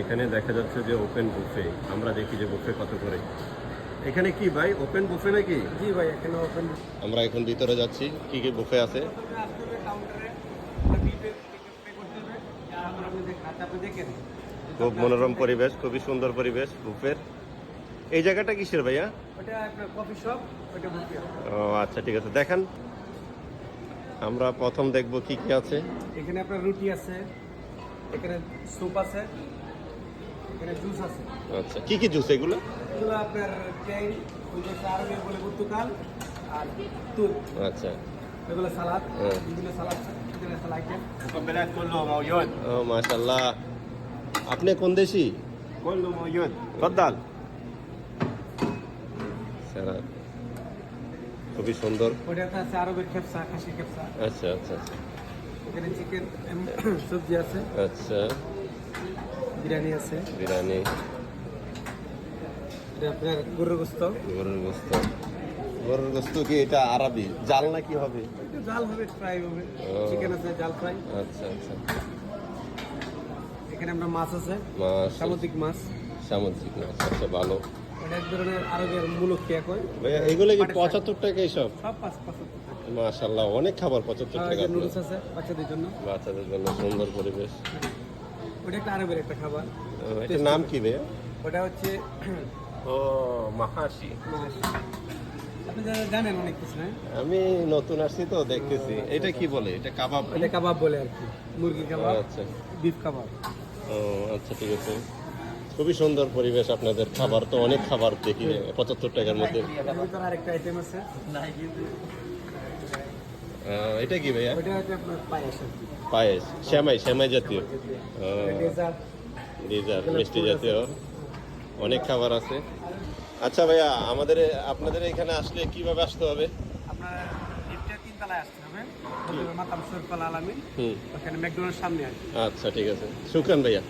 এখানে দেখা যাচ্ছে যে ওপেন বুফে, আমরা দেখি যে বুফে কত করে। এখানে কি ভাই ওপেন বুফে নাকি? জি ভাই, এখানে ওপেন। আমরা এখন ভিতরে যাচ্ছি, কি কি বুফে আছে। খুব মনোরম পরিবেশ, খুবই সুন্দর পরিবেশ বুফের। এই জায়গাটা কিসের ভাইয়া? ওটা আপনার কফি শপ, ওটা বুফে। ও আচ্ছা, ঠিক আছে, দেখান। আমরা প্রথম দেখব কি কি আছে। এখানে আপনার রুটি আছে, এখানে স্যুপ আছে, এখানে জুস আছে। আচ্ছা, কি কি জুস এগুলো? এগুলো আপনার ট্যাং, আরবি বলে পর্তুগাল, আর তুর। আচ্ছা, এগুলো সালাদ, হ্যাঁ। বিভিন্ন সালাদ, এখানে সালাদ আইটেম। ও মাশাআল্লাহ। আপনি কোন দেশি? তফাদ্দাল। খুবই সুন্দর। ওটাতে আছে আরবের খেপসা, খাসি খেপসা। আচ্ছা আচ্ছা আচ্ছা এখানে চিকেন সবজি আছে, আচ্ছা, বিরিয়ানি আছে, বিরিয়ানি, এটা আপনার গরুর গোস্ত। গরুর গোস্ত। গরুর গোস্ত কি এটা আরবি জাল না কি হবে? একটু জাল হবে, ফ্রাই হবে। চিকেন আছে, জাল ফ্রাই। আচ্ছা আচ্ছা, এখানে আমরা মাছ আছে, মাছ, সামুদ্রিক মাছ। সামুদ্রিক মাছ। আচ্ছা, ভালো। এটা এক ধরনের আরবের মূলক খেয়া কয়। ভাইয়া এগুলো কি 75 টাকা সব? সব 5-5 টাকা। মাশাআল্লাহ, অনেক খাবার 75 টাকা। নুডলস আছে বাচ্চাদের জন্য। বাচ্চাদের জন্য সুন্দর পরিবেশ। ওটা একটা আরবের একটা খাবার। এটার নাম কি ভাইয়া? ওটা হচ্ছে ও মাহাশি। আপনি জানেন অনেক কিছু, না? আমি নতুন আসছি তো দেখতেছি। এটা কি বলে? এটা কাবাব? এটা কাবাব বলে আর কি, মুরগি কাবাব, আচ্ছা, বিফ কাবাব। ও আচ্ছা, ঠিক আছে। খুবই সুন্দর পরিবেশ আপনাদের। খাবার তো অনেক খাবার দেখি 75 টাকার মধ্যে। এর ভিতরে আরেকটা আইটেম আছে, এটা কি ভাইয়া? ওটা হচ্ছে আপনার পায়েস আর কি। পায়েস, সেমাই, সেমাই জাতীয়, ডেজার্ট। ডেজার্ট, মিষ্টি জাতীয় অনেক খাবার আছে। আচ্ছা ভাইয়া, আপনাদের এখানে আসলে কিভাবে আসতে হবে? আপনার লিফটের 3 তলায় আসতে হবে, মাতাম সৈয়দ আল আলামিন। হুম, ওখানে ম্যাকডোনাল্ডের সামনে আর কি। আচ্ছা, ঠিক আছে, শুকরান ভাইয়া।